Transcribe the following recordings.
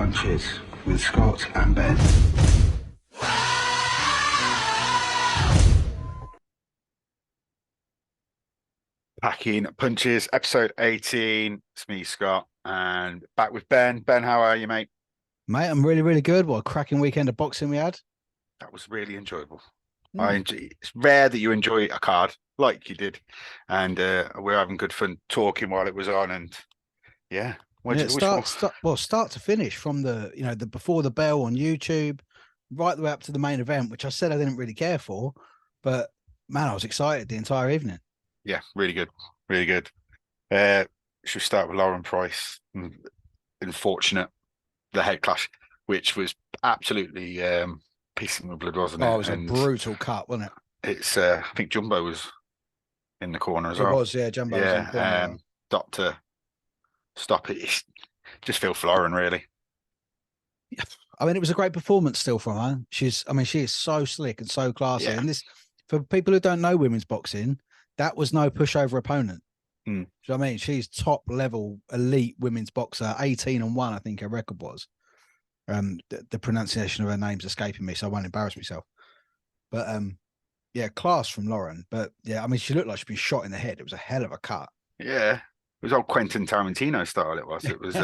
Punches with Scott and Ben. Packing Punches, episode 18. It's me, Scott, and back with Ben. Ben, how are you, mate? Mate, I'm really, really good. What a cracking weekend of boxing we had. That was really enjoyable. Hmm. It's rare that you enjoy a card like you did, and we're having good fun talking while it was on. And yeah, Yeah, which one? start to finish from the before the bell on YouTube, right the way up to the main event, which I said I didn't really care for, but man, I was excited the entire evening. Yeah, really good, really good. Uh, should we start with Lauren Price? Unfortunate, the head clash, which was absolutely pissing with blood, wasn't Oh, it? it was a And brutal cut, wasn't it? it's I think Jumbo was in the corner as It well. was, yeah. Jumbo was in the corner. Yeah, doctor, stop it. Just feel Florin, really. Yeah. I mean, it was a great performance still from her. She is so slick and so classy. Yeah. And this, for people who don't know women's boxing, that was no pushover opponent. Mm. Do you know what I mean? She's top level elite women's boxer, 18-1, I think her record was. The pronunciation of her name's escaping me, so I won't embarrass myself. But yeah, class from Lauren. But yeah, I mean, she looked like she'd been shot in the head. It was a hell of a cut. Yeah. It was all Quentin Tarantino style. It was. It was.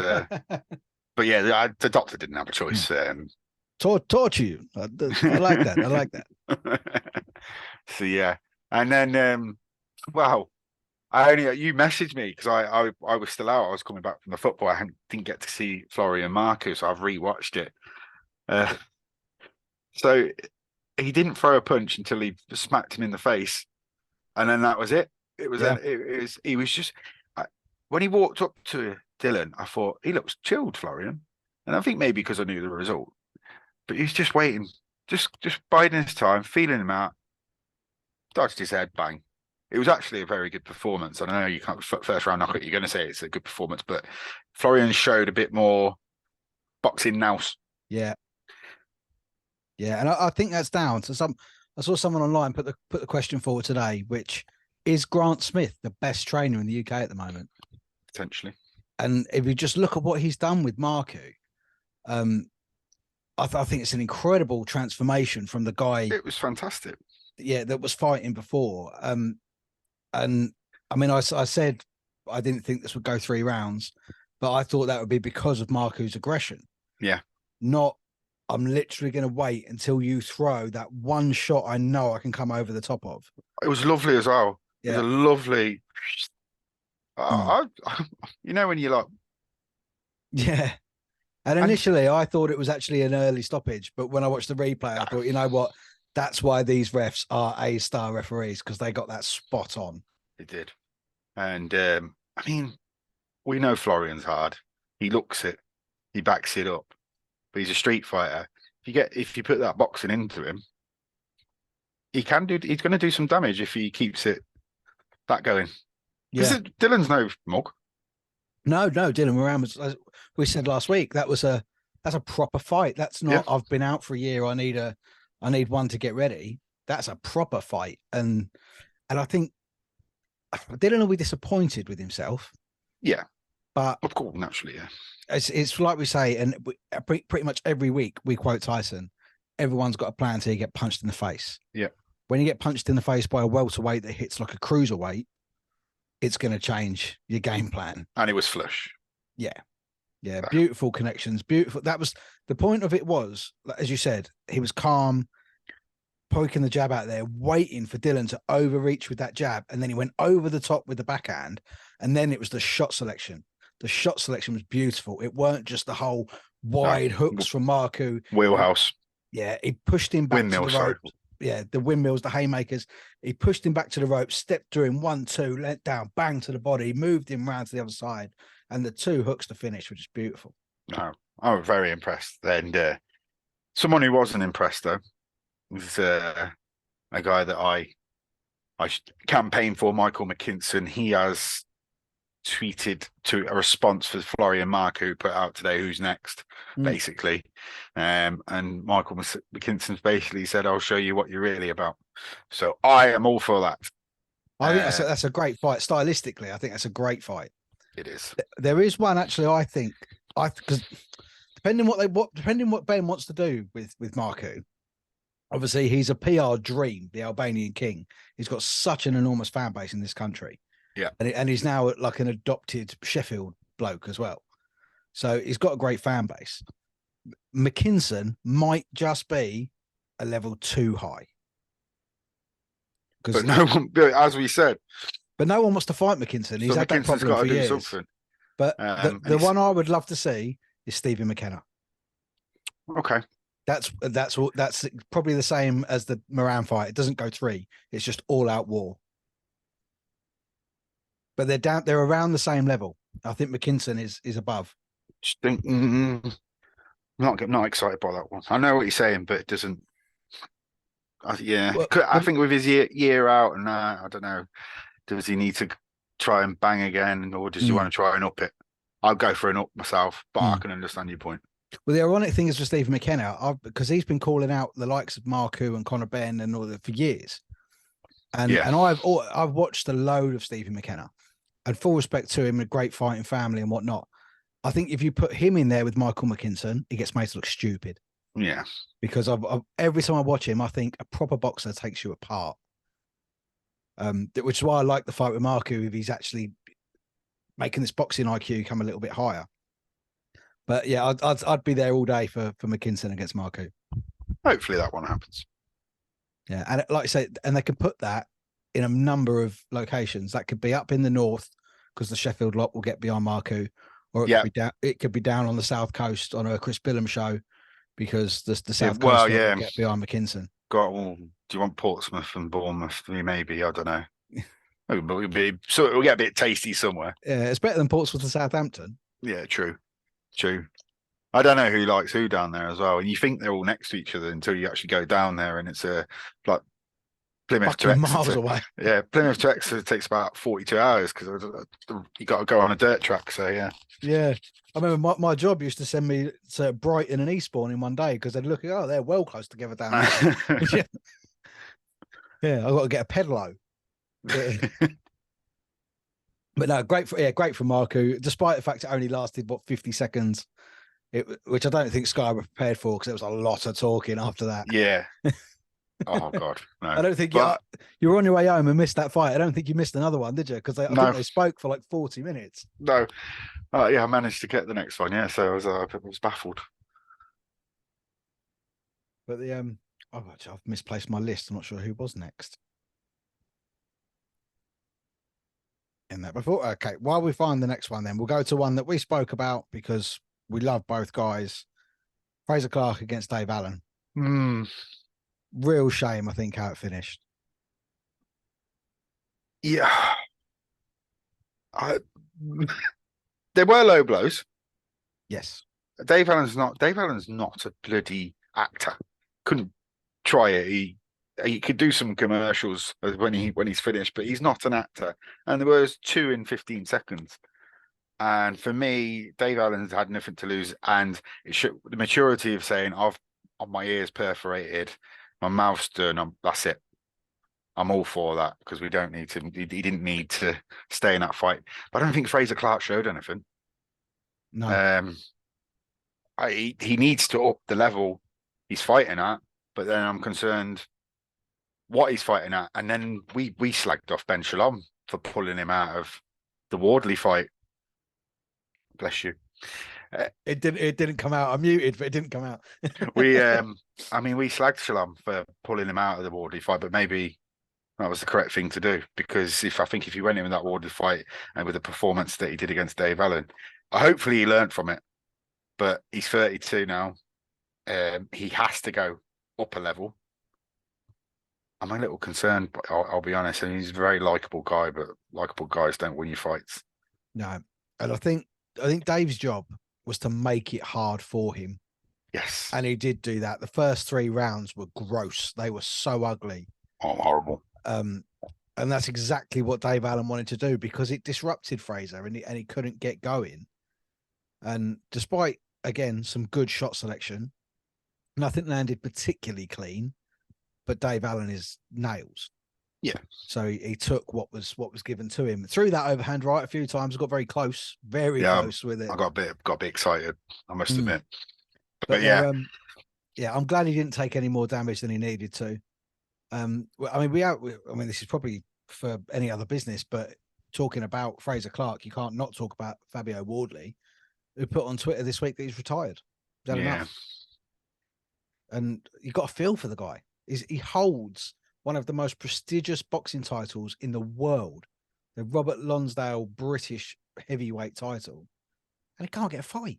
But yeah, the doctor didn't have a choice. Torture you. I like that. I like that. So yeah, and then wow, you messaged me because I was still out. I was coming back from the football. Didn't get to see Florian Marcus. So I've rewatched it. So he didn't throw a punch until he smacked him in the face, and then that was it. It was Yeah. he was just when he walked up to Dylan, I thought he looks chilled, Florian, and I think maybe because I knew the result, but he's just waiting, just biding his time, feeling him out. Dodged his head, bang. It was actually a very good performance. I know you can't first round knockout. You're going to say it's a good performance, but Florian showed a bit more boxing nous. Yeah. Yeah. And I think that's down to some. I saw someone online put the question forward today, which is Grant Smith the best trainer in the UK at the moment? Potentially. And if you just look at what he's done with Marku, I think it's an incredible transformation from the guy. It was fantastic. Yeah, that was fighting before. And I mean, I said I didn't think this would go 3 rounds, but I thought that would be because of Marku's aggression. Yeah. Not, I'm literally going to wait until you throw that one shot I know I can come over the top of. It was lovely as well. Yeah. It was a lovely. You know when you like. Yeah. And initially, I thought it was actually an early stoppage, but when I watched the replay, I thought, you know what? That's why these refs are A-star referees, because they got that spot on. They did. And I mean, we know Florian's hard. He looks it, he backs it up, but he's a street fighter. If you put that boxing into him, he's going to do some damage if he keeps that going. Yeah. Dylan's no mug. No, Dylan Moran was, as we said last week, that's a proper fight. That's not, yeah. I've been out for a year. I need one to get ready. That's a proper fight. And I think Dylan will be disappointed with himself. Yeah. But of course, naturally, yeah. It's like we say, and pretty much every week we quote Tyson, everyone's got a plan till you get punched in the face. Yeah. When you get punched in the face by a welterweight that hits like a cruiserweight, it's going to change your game plan. And it was flush. Yeah. Yeah. Beautiful connections. Beautiful. That was the point of it was, as you said, he was calm, poking the jab out there, waiting for Dylan to overreach with that jab. And then he went over the top with the backhand. And then it was the shot selection. The shot selection was beautiful. It weren't just the whole wide hooks from Marku. Wheelhouse. Yeah. He pushed him back to the rope. Yeah, the windmills, the haymakers. He pushed him back to the rope, stepped through him, 1-2, let down, bang to the body, moved him round to the other side, and the 2 hooks to finish, which is beautiful. No, I was very impressed. And someone who wasn't impressed though was a guy that I campaigned for, Michael McKinson. He has tweeted to a response for Florian Marku put out today, who's next, basically. And Michael McKinson's basically said, I'll show you what you're really about. So I am all for that. I think that's a great fight. Stylistically, I think that's a great fight. It is. There is one, actually, I think, because depending what Ben wants to do with Marku. Obviously, he's a PR dream, the Albanian king. He's got such an enormous fan base in this country. Yeah. And he's now like an adopted Sheffield bloke as well. So he's got a great fan base. McKinson might just be a level too high. But no one, as we said, but no one wants to fight McKinson. He's had that McKinson's problem got for to do years. something. But the one I would love to see is Stephen McKenna. Okay. That's probably the same as the Moran fight. It doesn't go 3. It's just all out war. But they're around the same level. I think McKinson is above. Just think, not excited by that one. I know what you're saying, but it doesn't. Well, I think with his year out, and I don't know, does he need to try and bang again, or does he want to try and up it? I'll go for an up myself, but I can understand your point. Well, the ironic thing is with Stephen McKenna, because he's been calling out the likes of Marku and Conor Ben and all that for years, and I've watched a load of Stephen McKenna, and full respect to him, a great fighting family and whatnot. I think if you put him in there with Michael McKinson, he gets made to look stupid. Yeah, because every time I watch him, I think a proper boxer takes you apart. Which is why I like the fight with Marku if he's actually making this boxing IQ come a little bit higher. But yeah, I'd be there all day for McKinson against Marku. Hopefully that one happens. Yeah, and like I say, and they could put that in a number of locations. That could be up in the north because the Sheffield lot will get behind Marku, or it could be down on the south coast on a Chris Billum show because the south coast will get behind McKinson. Do you want Portsmouth and Bournemouth? Maybe, I don't know. It'll get a bit tasty somewhere. Yeah, it's better than Portsmouth and Southampton. Yeah, true. I don't know who likes who down there as well. And you think they're all next to each other until you actually go down there, and it's like Plymouth to Exeter. Miles away. Yeah, Plymouth to Exeter takes about 42 hours because you got to go on a dirt track. So yeah. I remember my job used to send me to Brighton and Eastbourne in one day because they'd look at they're well close together down there. Yeah, I got to get a pedalo. But no, great for Marku, despite the fact it only lasted 50 seconds, which I don't think Sky were prepared for because there was a lot of talking after that. Yeah. Oh God, no. I don't think you were on your way home and missed that fight. I don't think you missed another one, did you? Because I think they spoke for like 40 minutes. No. Yeah, I managed to get the next one. Yeah, so I was baffled. But I've misplaced my list. I'm not sure who was next. In that before, okay. While we find the next one, then we'll go to one that we spoke about because we love both guys. Fraser Clark against Dave Allen. Real shame, I think, how it finished. Yeah. There were low blows. Yes. Dave Allen's not a bloody actor. Couldn't try it. He could do some commercials when he's finished, but he's not an actor. And there was 2 in 15 seconds. And for me, Dave Allen's had nothing to lose, and the maturity of saying, my ears perforated, my mouth's done. That's it. I'm all for that because we don't need to. He didn't need to stay in that fight. But I don't think Fraser Clark showed anything. No. He needs to up the level he's fighting at. But then I'm concerned what he's fighting at. And then we slagged off Ben Shalom for pulling him out of the Wardley fight. Bless you. It didn't come out. I muted, but it didn't come out. we slagged Shalom for pulling him out of the Wardley fight, but maybe that was the correct thing to do because if he went in that Wardley fight and with the performance that he did against Dave Allen, hopefully he learned from it. But he's 32 now. He has to go up a level. I'm a little concerned, but I'll be honest. And he's a very likable guy, but likable guys don't win your fights. No, and I think Dave's job was to make it hard for him. Yes. And he did do that. The first 3 rounds were gross. They were so ugly. Oh, horrible. And that's exactly what Dave Allen wanted to do because it disrupted Fraser and he couldn't get going. And despite, again, some good shot selection, nothing landed particularly clean, but Dave Allen is nails. Yeah. So he took what was given to him. Threw that overhand right a few times, got very close with it. I got a bit excited, I must admit. But yeah, yeah, I'm glad he didn't take any more damage than he needed to. Well, I mean, this is probably for any other business, but talking about Fraser Clark, you can't not talk about Fabio Wardley, who put on Twitter this week that he's retired. Is that enough? And you got a feel for the guy. He holds one of the most prestigious boxing titles in the world, the Robert Lonsdale British heavyweight title, and he can't get a fight.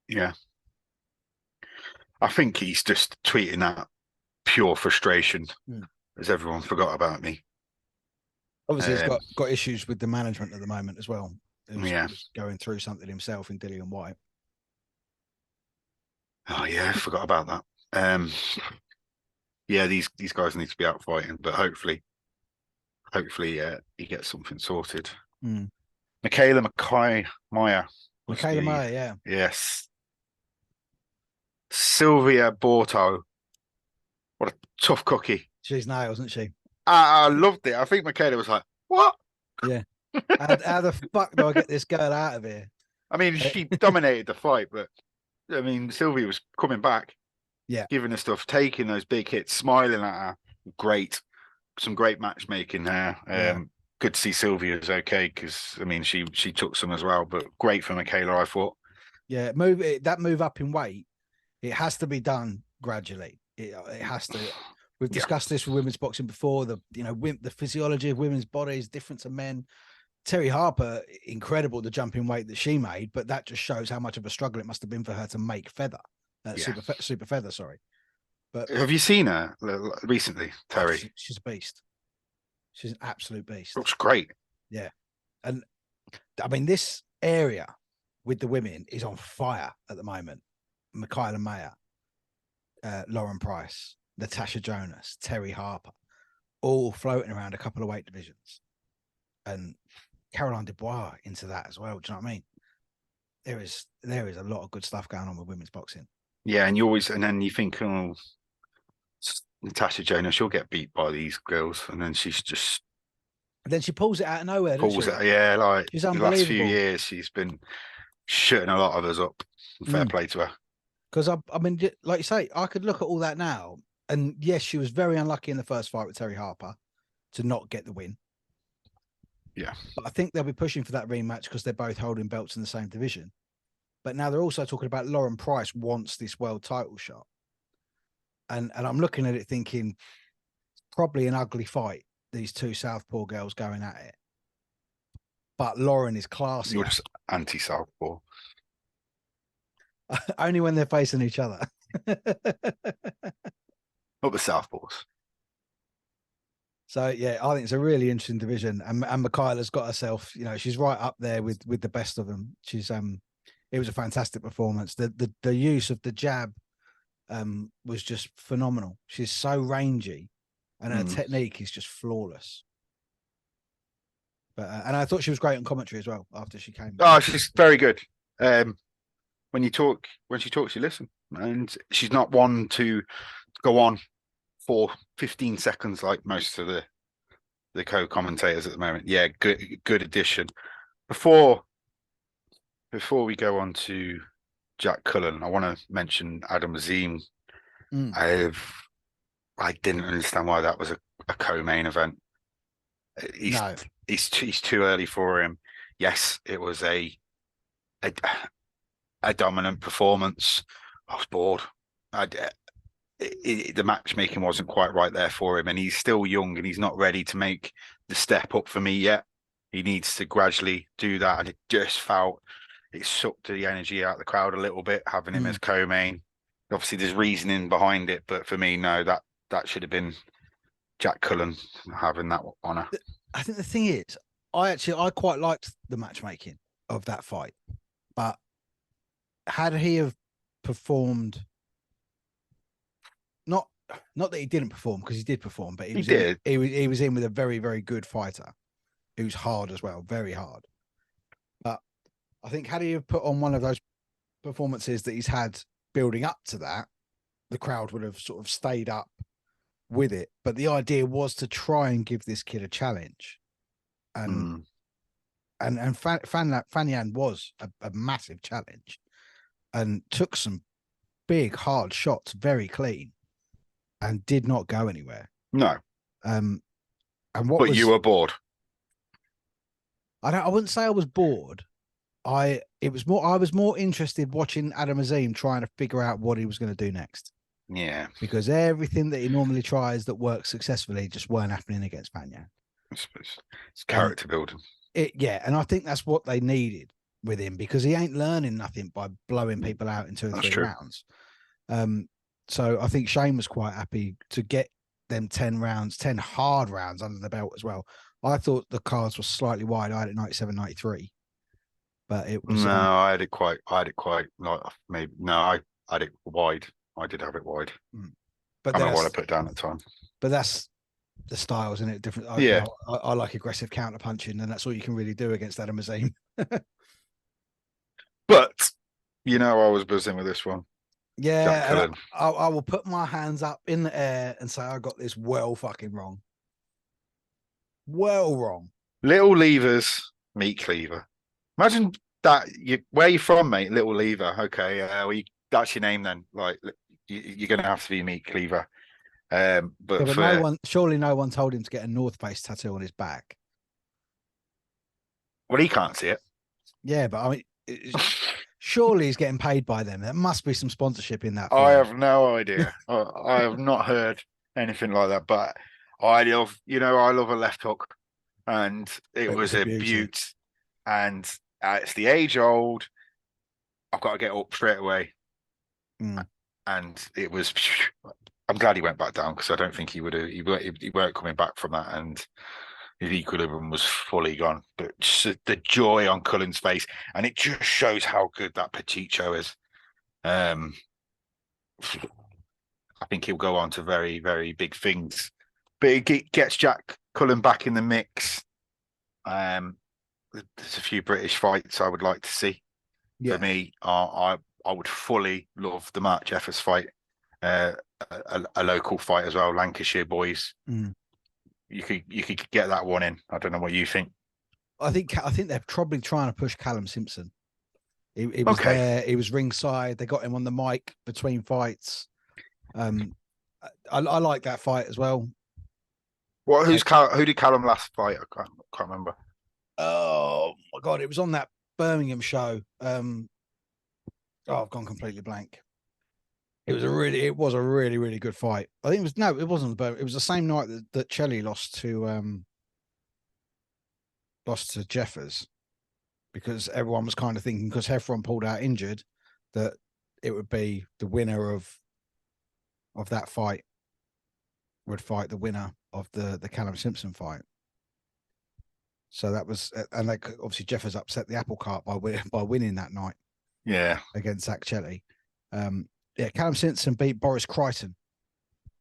Yeah. I think he's just tweeting that pure frustration, as everyone forgot about me. Obviously, he's got issues with the management at the moment as well. Who's going through something himself in Dillian White. Oh yeah, I forgot about that. Yeah, these guys need to be out fighting, but hopefully, he gets something sorted. Michaela Maia. Michaela Maia, yeah. Yes. Sylvia Borto. What a tough cookie. She's nails, isn't she? I loved it. I think Michaela was like, what? Yeah. How the fuck do I get this girl out of here? I mean, she dominated the fight, but I mean, Sylvia was coming back. Yeah. Giving her stuff, taking those big hits, smiling at her. Great. Some great matchmaking there. Good to see Sylvia's okay, because I mean she took some as well, but great for Michaela, I thought. Yeah, that move up in weight, it has to be done gradually. It has to. We've discussed this with women's boxing before. The physiology of women's bodies different to men. Terry Harper, incredible the jumping weight that she made, but that just shows how much of a struggle it must have been for her to make feather. Super feather, sorry. But have you seen her recently, Terry? She's a beast. She's an absolute beast. Looks great. Yeah. And I mean, this area with the women is on fire at the moment. Michaela Maia, Lauren Price, Natasha Jonas, Terry Harper, all floating around a couple of weight divisions. And Caroline Dubois into that as well. Do you know what I mean? There is a lot of good stuff going on with women's boxing. Yeah, and then you think, oh, Natasha Jonas, she'll get beat by these girls, and then she's just. And then she pulls it out of nowhere. Yeah, like she's the unbelievable. last few years, she's been shutting a lot of us up. Fair play to her. Because I mean, like you say, I could look at all that now, and yes, she was very unlucky in the first fight with Terry Harper to not get the win. Yeah, but I think they'll be pushing for that rematch because they're both holding belts in the same division. But now they're also talking about Lauren Price wants this world title shot. And I'm looking at it thinking, probably an ugly fight, these two Southpaw girls going at it. But Lauren is classy. You're just anti-Southpaw. Only when they're facing each other. Not the Southpaws. So yeah, I think it's a really interesting division, and Michaela's got herself, she's right up there with the best of them. She's it was a fantastic performance. The use of the jab was just phenomenal. She's so rangy, and her technique is just flawless. But and I thought she was great on commentary as well after she came. Oh, she's very good. When she talks, you listen, and she's not one to go on for 15 seconds like most of the co-commentators at the moment. Yeah, good addition. Before we go on to Jack Cullen, I want to mention Adam Azim. I didn't understand why that was a co-main event. He's too early for him. Yes, it was a dominant performance. I was bored. The matchmaking wasn't quite right there for him, and he's still young and he's not ready to make the step up for me yet. He needs to gradually do that, and it just felt it sucked the energy out of the crowd a little bit having him as co-main. Obviously, there's reasoning behind it, but for me, no, that should have been Jack Cullen having that honour. I think the thing is, I quite liked the matchmaking of that fight, but had he have performed, not that he didn't perform, because he did perform, but he was in with a very, very good fighter who's hard as well, very hard. But I think had he have put on one of those performances that he's had building up to that, the crowd would have sort of stayed up with it. But the idea was to try and give this kid a challenge, and Fanyan was a massive challenge, and took some big, hard shots, very clean, and did not go anywhere. No. And what But was you were bored. I wouldn't say I was bored. I was more interested watching Adam Azim trying to figure out what he was going to do next. Yeah. Because everything that he normally tries that works successfully just weren't happening against Panya. It's character building. And I think that's what they needed with him, because he ain't learning nothing by blowing people out in 2 or That's 3 true. rounds. So I think Shane was quite happy to get them 10 hard rounds under the belt as well. I thought the cards were slightly wide. I had it 97, 93. But it was I had it quite like maybe I had it wide. I did have it wide. But I don't know what I put down at the time. But that's the styles, isn't it? Different. I like aggressive counter punching, and that's all you can really do against Adam Azim. But I was buzzing with this one. Yeah, I will put my hands up in the air and say I got this well fucking wrong. Well wrong. Little Levers, meat cleaver. Imagine that. Where you from, mate? Little Lever. Okay, that's your name then. Like you're gonna have to be meat cleaver. But surely no one told him to get a North Face tattoo on his back. Well, he can't see it. Yeah, but I mean, surely he's getting paid by them. There must be some sponsorship in that. I have no idea. I have not heard anything like that. But I love a left hook, and it was a beaut. And it's the age old. I've got to get up straight away. And it was. I'm glad he went back down, because I don't think he would have. He weren't coming back from that, and his equilibrium was fully gone. But just the joy on Cullen's face, and it just shows how good that Pachicho is. I think he'll go on to very, very big things. But it gets Jack Cullen back in the mix. There's a few British fights I would like to see. For me, I would fully love the Mark Jeffers fight. A local fight as well, Lancashire boys. You could get that one in. I don't know what you think. I think they're probably trying to push Callum Simpson. He was there. He was ringside. They got him on the mic between fights. I like that fight as well. Who did Callum last fight? I can't remember. Oh my god, it was on that Birmingham show. I've gone completely blank. It was a really, really good fight. I think it wasn't Birmingham. It was the same night that Chelly lost to Jeffers, because everyone was kind of thinking, because Heffron pulled out injured, that it would be the winner of that fight would fight the winner of the Callum Simpson fight. So that was, and like obviously Jeffers upset the apple cart by winning that night. Yeah, against Zach Chelly. Callum Simpson beat Boris Crichton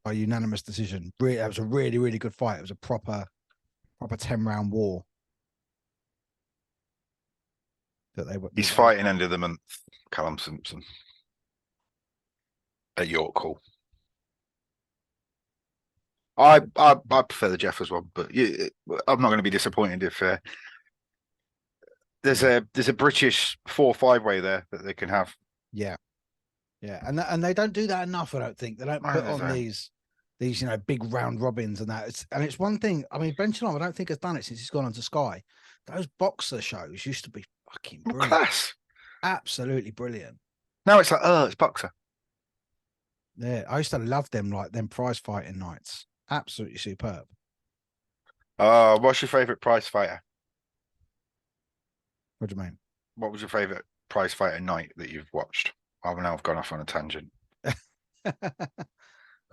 by unanimous decision. That was a really, really good fight. It was a proper 10-round war. He's fighting end of the month, Callum Simpson, at York Hall. I prefer the Jeffers one, but I'm not going to be disappointed if there's a British 4-5 way there that they can have. Yeah, and they don't do that enough. I don't think they don't put on these big round robins and that. It's one thing. I mean, Ben Shalom, I don't think has done it since he's gone onto Sky. Those boxer shows used to be fucking brilliant. Class, absolutely brilliant. Now it's like, it's boxer. Yeah, I used to love them, like them prize fighting nights. Absolutely superb. What's your favourite prize fighter? What do you mean? What was your favourite prize fighter night that you've watched? I've gone off on a tangent. I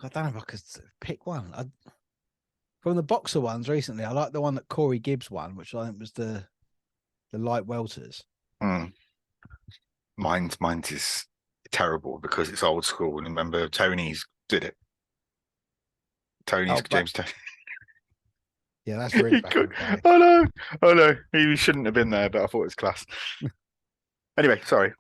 don't know if I could pick one. From the boxer ones recently, I like the one that Corey Gibbs won, which I think was the light welters. Mine's is terrible because it's old school. And remember, Tony's did it. James Tony. Yeah, that's really bad. Oh no, he shouldn't have been there, but I thought it was class. Anyway, sorry.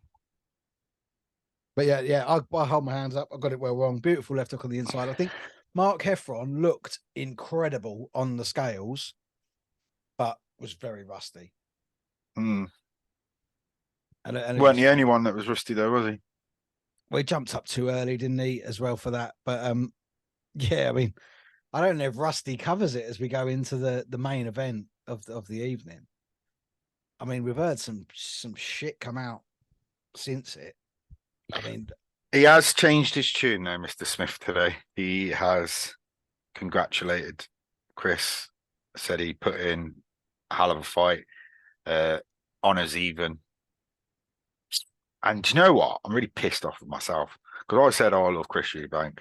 But yeah, I hold my hands up. I got it well wrong. Beautiful left hook on the inside. I think Mark Heffron looked incredible on the scales, but was very rusty. And weren't the only one that was rusty though, was he? Well, he jumped up too early, didn't he, as well for that? But yeah, I mean, I don't know if Rusty covers it as we go into the main event of the evening. I mean, we've heard some shit come out since it. I mean, he has changed his tune though, Mr. Smith, today. He has congratulated Chris, said he put in a hell of a fight, honours even. And do you know what? I'm really pissed off with myself because I said, oh, I love Chris Eubank.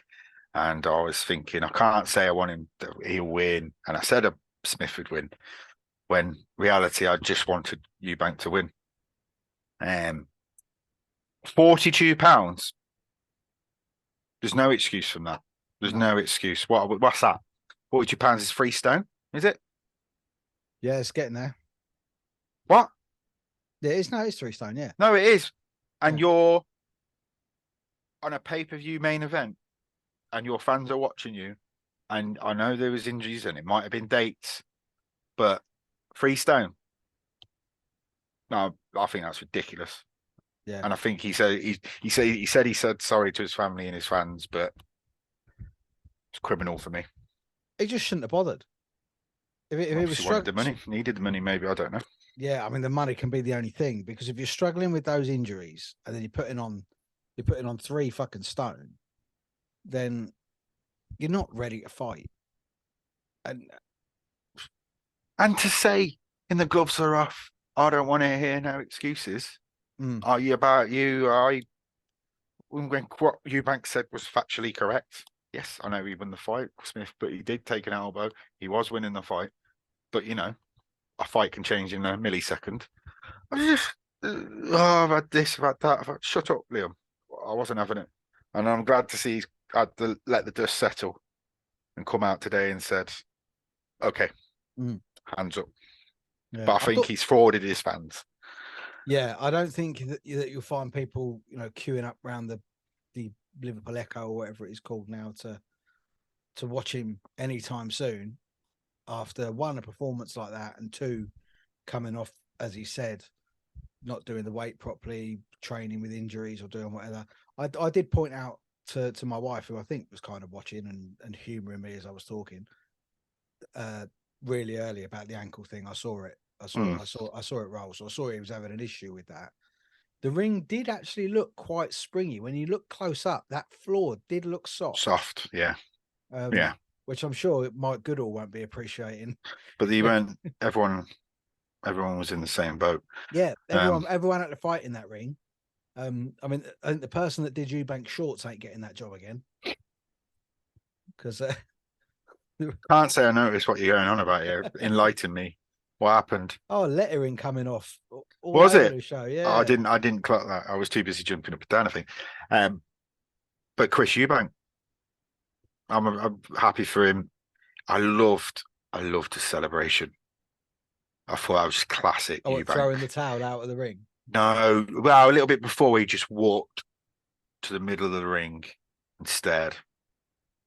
And I was thinking, I can't say I want him to, he'll win. And I said Smith would win. When reality, I just wanted Eubank to win. £42. There's no excuse from that. There's no excuse. What's that? £42 is £3 is it? Yeah, it's getting there. What? Yeah, it's £3. Yeah. No, it is. And Yeah. you're on a pay-per-view main event and your fans are watching you. And I know there was injuries and it might have been dates, but £3. No, I think that's ridiculous. Yeah. And I think he said sorry to his family and his fans, but it's criminal for me. He just shouldn't have bothered. If he was wanted the money, needed the money, maybe, I don't know. Yeah, I mean, the money can be the only thing, because if you're struggling with those injuries and then you're putting on 3 fucking stone, then you're not ready to fight. And to say in the gloves are off, I don't want to hear no excuses. Are you about you? When what Eubank said was factually correct. Yes, I know he won the fight, Smith, but he did take an elbow. He was winning the fight. But, you know, a fight can change in a millisecond. I was just, I've had this, I've had that. Shut up, Liam. I wasn't having it. And I'm glad to see he's had to let the dust settle and come out today and said, okay, hands up. Yeah, but I think he's frauded his fans. Yeah, I don't think that you'll find people, queuing up around the Liverpool Echo or whatever it is called now to watch him anytime soon, after one, a performance like that, and two, coming off, as he said, not doing the weight properly, training with injuries or doing whatever. I did point out to my wife, who I think was kind of watching and humouring me as I was talking, really early, about the ankle thing. I saw it. I saw it roll. So I saw he was having an issue with that. The ring did actually look quite springy. When you look close up, that floor did look soft. Yeah. Which I'm sure Mike Goodall won't be appreciating. But he went. Everyone was in the same boat. Yeah, everyone had to fight in that ring. I mean, I think the person that did Eubank shorts ain't getting that job again. Because can't say I noticed what you're going on about here. Enlighten me. What happened? Oh, lettering coming off. Was it? The show? Yeah. Oh, I didn't clock that. I was too busy jumping up and down, I think. But Chris Eubank, I'm happy for him. I loved the celebration. I thought that was classic. Eubank. Throwing the towel out of the ring. No, well, a little bit before, he just walked to the middle of the ring and stared,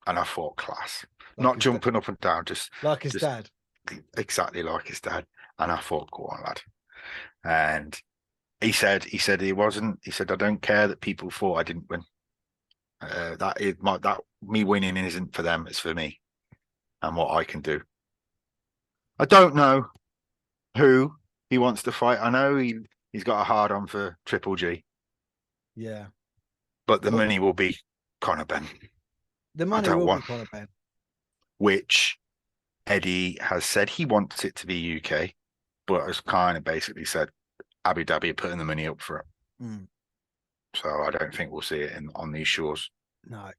and I thought class. Like not jumping up and down, just like his dad. Exactly like his dad. And I thought, go on, lad. And he said he wasn't. He said, I don't care that people thought I didn't win. That me winning isn't for them, it's for me and what I can do. I don't know who he wants to fight. I know he's got a hard on for Triple G. Yeah. But the money will be Conor Ben. The money will be Conor Ben. Which Eddie has said he wants it to be UK, but has kind of basically said Abu Dhabi are putting the money up for it. So I don't think we'll see it on these shores. No.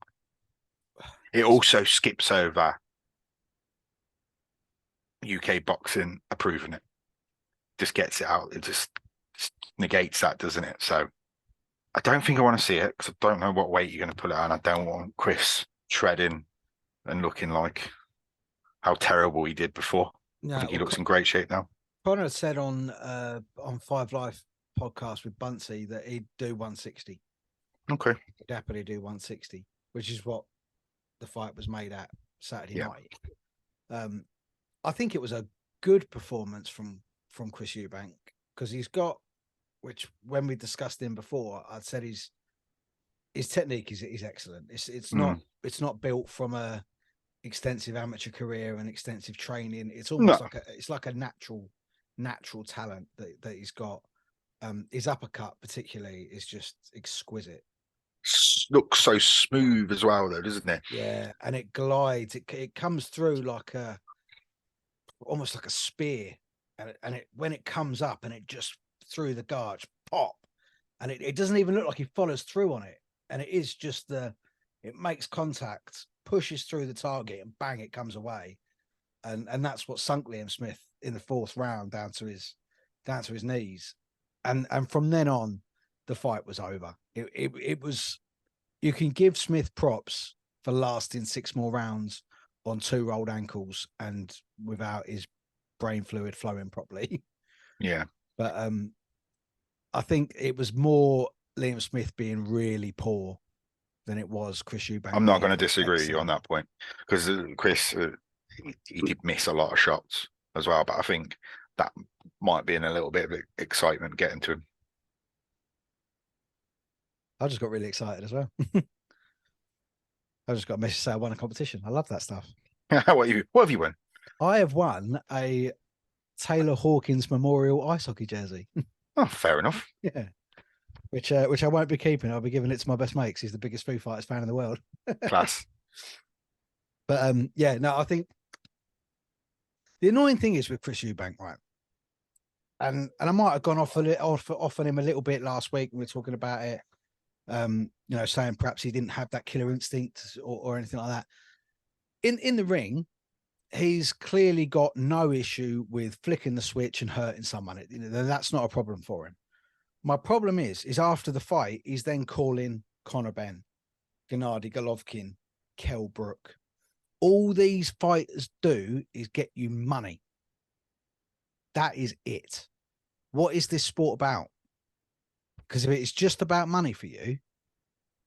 It also skips over UK boxing approving it. Just gets it out. It just negates that, doesn't it? So I don't think I want to see it, because I don't know what weight you're going to put it on. I don't want Chris treading and looking like how terrible he did before. No, I think he looks in great shape now. Conor said on 5 Live podcast with Buncey that he'd do 160. Okay. He'd happily do 160, which is what the fight was made at Saturday night. I think it was a good performance from Chris Eubank, because he's got, which when we discussed him before, I'd said he's his technique is excellent. It's Mm. not built from a extensive amateur career and extensive training. It's almost No. like a natural talent that he's got. His uppercut particularly is just exquisite. Looks so smooth as well, though, doesn't it? Yeah, and it glides. It comes through like almost like a spear, and it when it comes up and it just through the guard, pop, and it doesn't even look like he follows through on it, and it is just it makes contact, pushes through the target, and bang, it comes away, and that's what sunk Liam Smith in the 4th round down to his knees, and from then on, the fight was over. It was. You can give Smith props for lasting 6 more rounds on 2 rolled ankles and without his brain fluid flowing properly. Yeah. But I think it was more Liam Smith being really poor than it was Chris Eubank. I'm not going to disagree with you on that point, because Chris, he did miss a lot of shots as well, but I think that might be in a little bit of excitement getting to him. I just got really excited as well. I just got a message to say I won a competition. I love that stuff. What have you won? I have won a Taylor Hawkins Memorial ice hockey jersey. Oh, fair enough. Yeah. Which I won't be keeping. I'll be giving it to my best mate because he's the biggest Foo Fighters fan in the world. Class. But yeah, no, I think the annoying thing is with Chris Eubank, right? And I might have gone off on him a little bit last week when we were talking about it. Saying perhaps he didn't have that killer instinct or anything like that. In the ring, he's clearly got no issue with flicking the switch and hurting someone. That's not a problem for him. My problem is after the fight, he's then calling Conor Ben, Gennady Golovkin, Kell Brook. All these fighters do is get you money. That is it. What is this sport about? Because if it's just about money for you,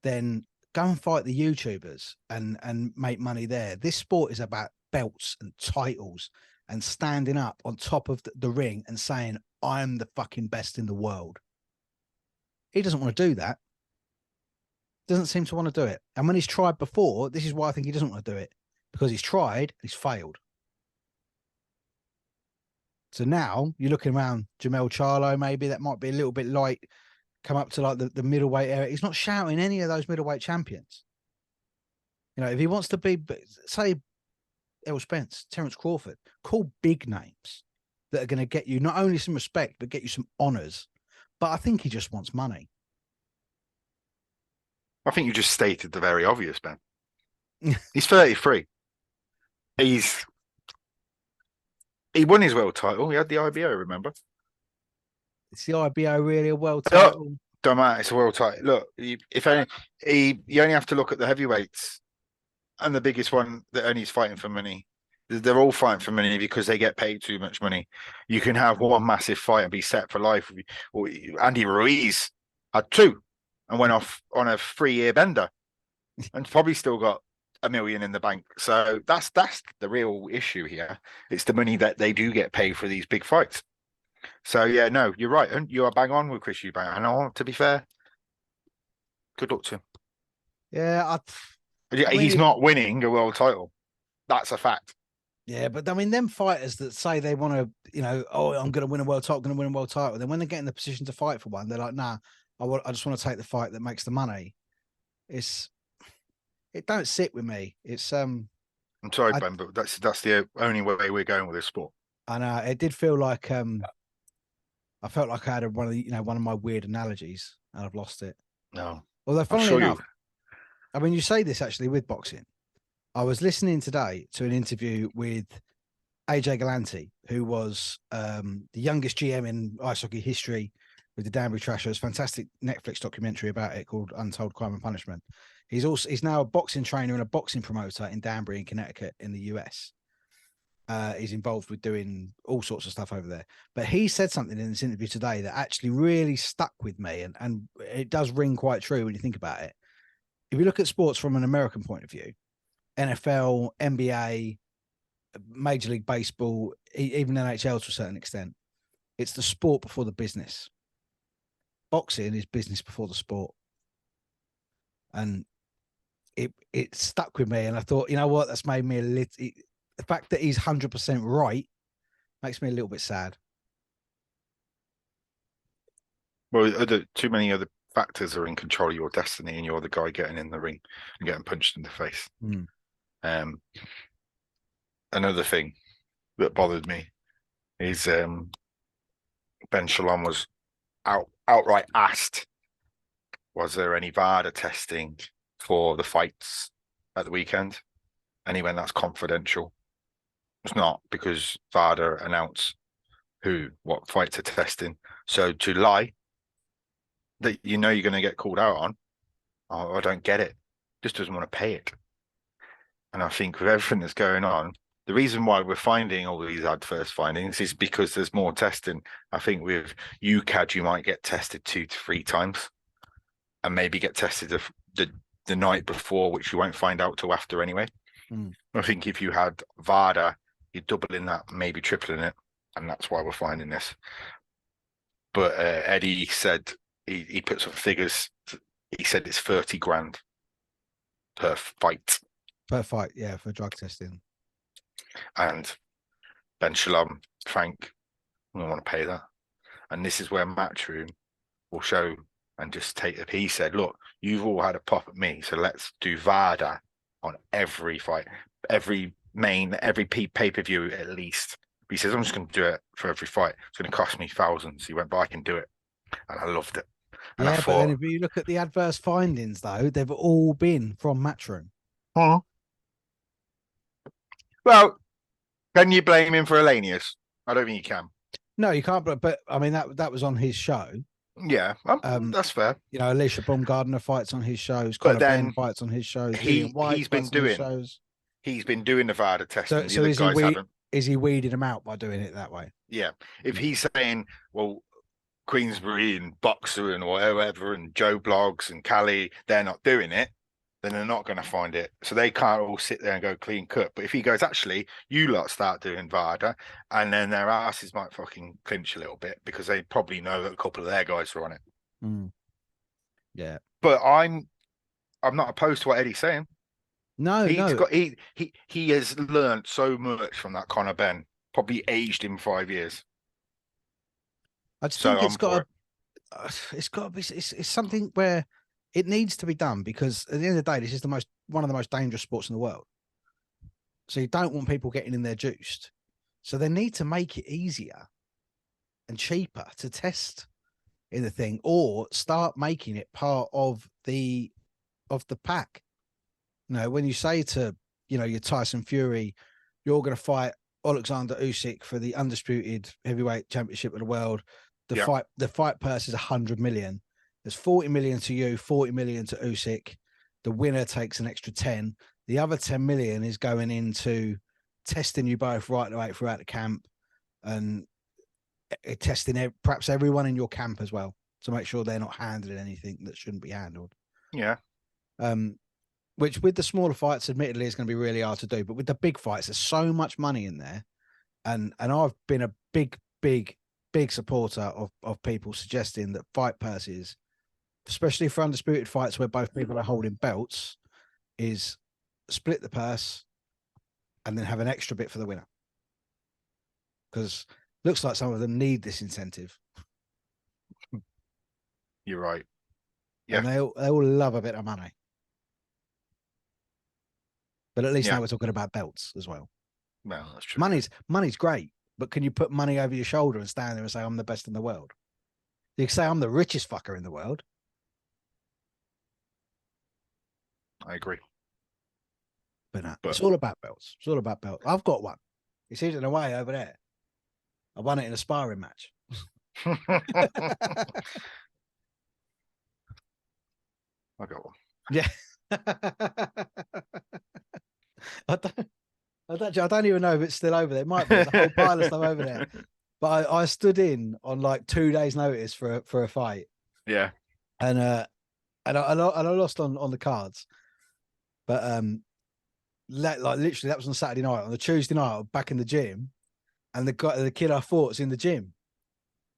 then go and fight the YouTubers and make money there. This sport is about belts and titles and standing up on top of the ring and saying, I'm the fucking best in the world. He doesn't want to do that. Doesn't seem to want to do it. And when he's tried before, this is why I think he doesn't want to do it, because he's tried, he's failed. So now you're looking around Jamel Charlo, maybe that might be a little bit light, come up to like the middleweight area. He's not shouting any of those middleweight champions. If he wants to be, say, Errol Spence, Terence Crawford, call big names that are going to get you not only some respect, but get you some honors. But I think he just wants money. I think you just stated the very obvious, Ben. He's 33. He won his world title. He had the IBO, remember? Is the IBO really a world title? Don't matter. It's a world title. Look, you only have to look at the heavyweights, and the biggest one that only is fighting for money. They're all fighting for money because they get paid too much money. You can have one massive fight and be set for life. Andy Ruiz had 2 and went off on a 3-year bender and probably still got $1 million in the bank. So that's the real issue here. It's the money that they do get paid for these big fights. So yeah, no, you're right. And you are bang on with Chris Eubank. And to be fair, good luck to him. Yeah. He's not winning a world title. That's a fact. Yeah, but I mean, them fighters that say they want to, I'm going to win a world title, then when they get in the position to fight for one, they're like, nah, I just want to take the fight that makes the money. It don't sit with me. I'm sorry, Ben, but that's the only way we're going with this sport. I know it did feel like I felt like I had one of my weird analogies and I've lost it. No, although funnily enough, I mean, you say this actually with boxing. I was listening today to an interview with AJ Galante, who was the youngest GM in ice hockey history with the Danbury Trashers. Fantastic Netflix documentary about it called Untold Crime and Punishment. He's now a boxing trainer and a boxing promoter in Danbury in Connecticut in the US. He's involved with doing all sorts of stuff over there. But he said something in this interview today that actually really stuck with me, and it does ring quite true when you think about it. If you look at sports from an American point of view, NFL, NBA, Major League Baseball, even NHL to a certain extent, it's the sport before the business. Boxing is business before the sport. and it stuck with me. And I thought, you know what, that's made me a little. The fact that he's 100% right makes me a little bit sad. Well, too many other factors are in control of your destiny, and you're the guy getting in the ring and getting punched in the face. Another thing that bothered me is Ben Shalom was outright asked, was there any VADA testing for the fights at the weekend? And he went, that's confidential. It's not, because VADA announce what fights are testing. So to lie that you're going to get called out on, I don't get it. Just doesn't want to pay it. And I think with everything that's going on, the reason why we're finding all these adverse findings is because there's more testing. I think with UCAD, you might get tested 2 to 3 times and maybe get tested the night before, which you won't find out till after anyway. I think if you had VADA, you're doubling that, maybe tripling it. And that's why we're finding this. But Eddie said he put some figures. He said it's 30 grand per fight. Per fight, yeah, for drug testing. And Ben Shalom, Frank, I don't want to pay that. And this is where Matchroom will show and just take it. He said, look, you've all had a pop at me, so let's do VADA on every fight, every pay-per-view at least. He says, I'm just going to do it for every fight. It's going to cost me thousands. He went, but I can do it. And I loved it. And yeah, but then if you look at the adverse findings, though, they've all been from Matchroom. Huh? Well, can you blame him for Elenius? I don't think you can. No, you can't. But I mean, that was on his show. Yeah, that's fair. You know, Alicia Baumgardner fights on his shows. But then Ben fights on his shows. He's been doing the VADA testing. So is he weeding them out by doing it that way? Yeah. If he's saying, well, Queensbury and Boxer and whatever and Joe Blogs and Cali, they're not doing it, then they're not going to find it. So they can't all sit there and go clean cut. But if he goes, actually, you lot start doing VADA, and then their asses might fucking clinch a little bit because they probably know that a couple of their guys are on it. Yeah. But I'm not opposed to what Eddie's saying. No. He has learned so much from that Conor Ben. Probably aged him 5 years. I just think it's got to be. It's something where it needs to be done, because at the end of the day, this is one of the most dangerous sports in the world. So you don't want people getting in there juiced. So they need to make it easier and cheaper to test in the thing, or start making it part of the pack. You know, when you say to, your Tyson Fury, you're going to fight Alexander Usyk for the undisputed heavyweight championship of the world. The fight purse is 100 million. There's 40 million to you, 40 million to Usyk. The winner takes an extra 10. The other 10 million is going into testing you both right away throughout the camp, and testing perhaps everyone in your camp as well, to make sure they're not handling anything that shouldn't be handled. Yeah. Which with the smaller fights, admittedly, is going to be really hard to do. But with the big fights, there's so much money in there. And I've been a big supporter of people suggesting that fight purses, especially for undisputed fights where both people are holding belts, is split the purse and then have an extra bit for the winner. Because looks like some of them need this incentive. You're right. Yeah. And they all love a bit of money. But at least now we're talking about belts as well. Well, that's true. Money's great, but can you put money over your shoulder and stand there and say, I'm the best in the world? You can say, I'm the richest fucker in the world. I agree. But no, it's all about belts. It's all about belts. I've got one. It's hidden away over there. I won it in a sparring match. I got one. Yeah. I don't even know if it's still over there. It might be. There's a whole pile of stuff over there. But I stood in on like 2 days' notice for a fight. Yeah. And I lost on the cards. But like literally that was on Saturday night. On the Tuesday night, I was back in the gym, and the kid I fought's in the gym.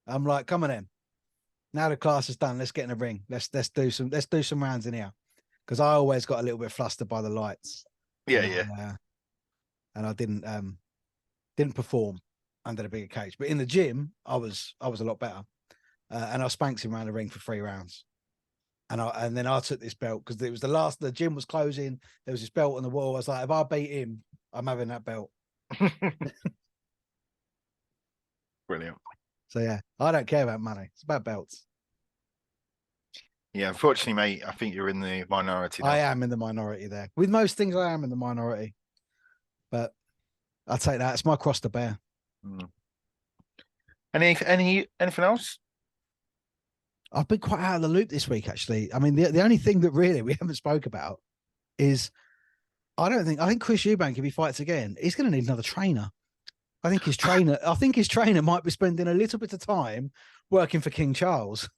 I'm like, come on in. Now the class is done. Let's get in the ring. Let's do some rounds in here. because I always got a little bit flustered by the lights. Yeah, and yeah. And I didn't perform under the bigger cage, but in the gym, I was a lot better. And I spanked him around the ring for 3 rounds. And then I took this belt because it was the gym was closing. There was this belt on the wall. I was like, if I beat him, I'm having that belt. Brilliant. So yeah, I don't care about money. It's about belts. Yeah, unfortunately, mate, I think you're in the minority now. I am in the minority there. With most things, I am in the minority. But I'll take that. It's my cross to bear. Anything else? I've been quite out of the loop this week, actually. I mean, the only thing that really we haven't spoke about is I think Chris Eubank, if he fights again, he's going to need another trainer. I think his trainer might be spending a little bit of time working for King Charles.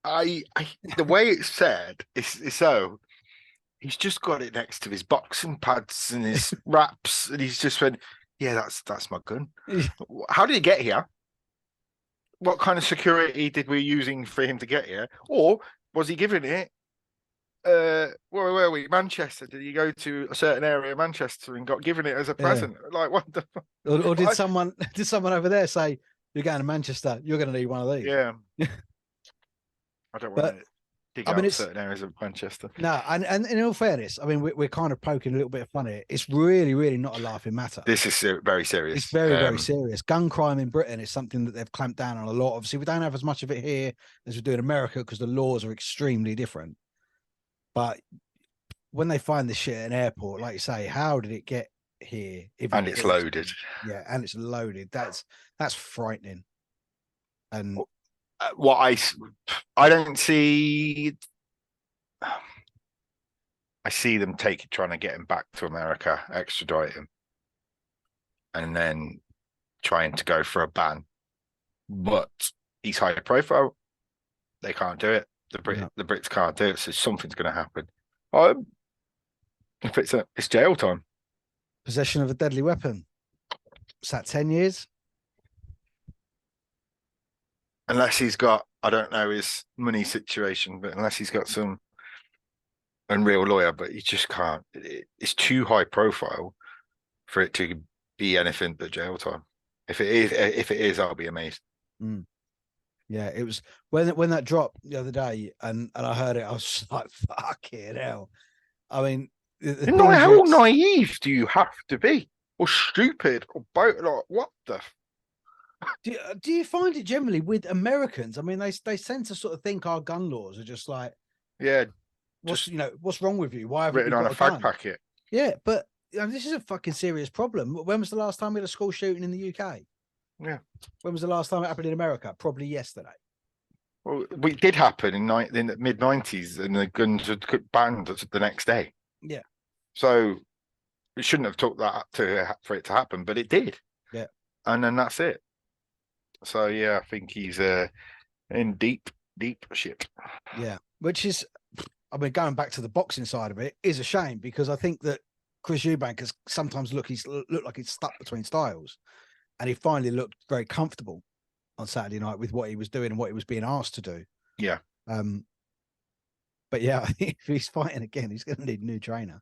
The way it's said is so he's just got it next to his boxing pads and his wraps, and he's just went, yeah, that's my gun. How did he get here? What kind of security did we using for him to get here? Or was he giving it? Where were we? Manchester. Did he go to a certain area of Manchester and got given it as a present? Like what the? Or did someone over there say, "You're going to Manchester. You're going to need one of these"? Yeah. I don't want to dig out certain areas of Manchester. No, and in all fairness, I mean, we're kind of poking a little bit of fun here. It's really, really not a laughing matter. This is very serious. It's very, very serious. Gun crime in Britain is something that they've clamped down on a lot. Obviously, we don't have as much of it here as we do in America because the laws are extremely different. But when they find this shit at an airport, like you say, how did it get here? And it's loaded. Yeah, and it's loaded. That's frightening. And what I don't see. I see them trying to get him back to America, extradite him, and then trying to go for a ban. But he's high profile. They can't do it. The Brits can't do it. So something's going to happen. If it's jail time. Possession of a deadly weapon. Is that 10 years? Unless he's got, I don't know his money situation, but unless he's got some unreal lawyer, but he just can't. It's too high profile for it to be anything but jail time. If it is, I'll be amazed. Yeah, it was when that dropped the other day, and I heard it. I was just like, "Fucking hell!" I mean, how naive do you have to be, or stupid, or both? Like, what the? Do you find it generally with Americans? I mean, they tend to sort of think our gun laws are just like, what's wrong with you? Why haven't written you on got a fag packet? Yeah, but this is a fucking serious problem. When was the last time we had a school shooting in the UK? Yeah. When was the last time it happened in America? Probably yesterday. Well, it did happen in the mid-90s, and the guns were banned the next day. Yeah. So it shouldn't have took that for it to happen, but it did. Yeah. And then that's it. So yeah, I think he's in deep shit. Yeah, which is, I mean, going back to the boxing side of it is a shame, because I think that Chris Eubank has sometimes looked like he's stuck between styles. And he finally looked very comfortable on Saturday night with what he was doing and what he was being asked to do. Yeah. But yeah, I think if he's fighting again, he's going to need a new trainer.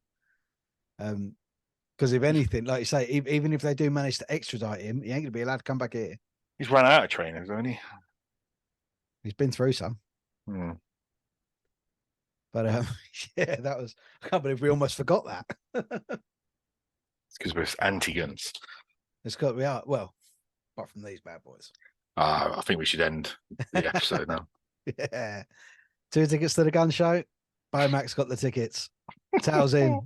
Because if anything, like you say, even if they do manage to extradite him, he ain't going to be allowed to come back here. He's run out of trainers, hasn't he? He's been through some. But yeah, that was, I can't believe we almost forgot that. It's because we're anti-guns. It's got, we are, well, apart from these bad boys. I think we should end the episode now. Yeah. 2 tickets to the gun show. Bomax got the tickets. Tails in.